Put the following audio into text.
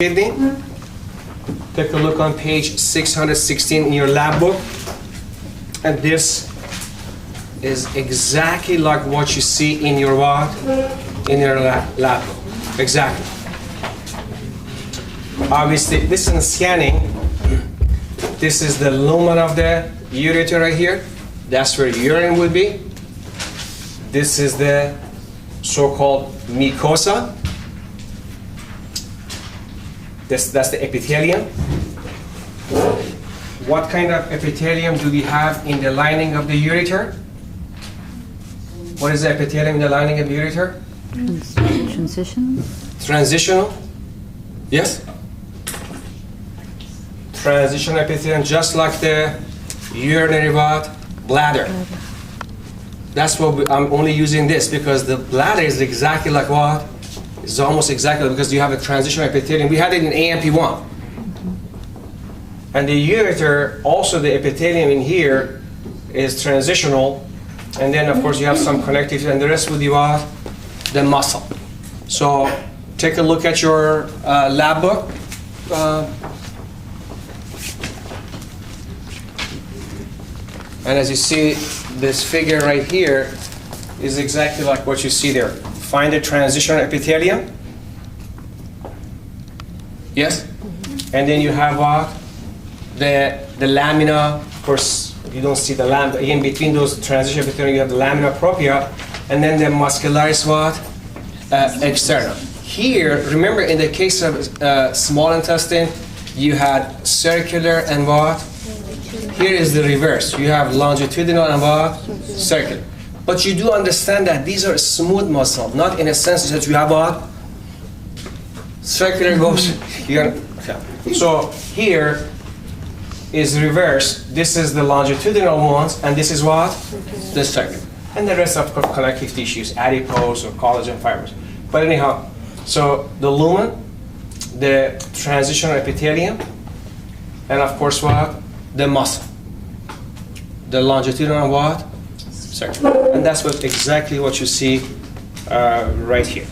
Kidney. Take a look on page 616 in your lab book, and this is exactly like what you see in your what? In your lab book. Exactly. Obviously, this is scanning. This is the lumen of the ureter right here. That's where urine would be. This is the so-called mucosa. That's the epithelium. What kind of epithelium do we have in the lining of the ureter? What is the epithelium in the lining of the ureter? Transitional. Transitional? Yes? Transitional epithelium, just like the urinary what? Bladder. That's what I'm only using this because the bladder is exactly like what? It's almost exactly because you have a transitional epithelium. We had it in AMP1. And the ureter, also the epithelium in here is transitional. And then of course you have some connective, and the rest would be what? The muscle. So take a look at your lab book. And as you see, this figure right here is exactly like what you see there. Find the transitional epithelium. Yes? And then you have what? The lamina. Of course, you don't see the lamina. In between those transitional epithelium, you have the lamina propria. And then the muscularis what? Externa. Here, remember in the case of small intestine, you had circular and what? Here is the reverse. You have longitudinal and what? Circular. But you do understand that these are smooth muscles, not in a sense that you have what? Circular goes. So here is reverse. This is the longitudinal ones, and this is what? The circular. And the rest of course connective tissues, adipose or collagen fibers. But anyhow, so the lumen, the transitional epithelium, and of course what? The muscle. The longitudinal what? Circular. And that's what exactly what you see right here.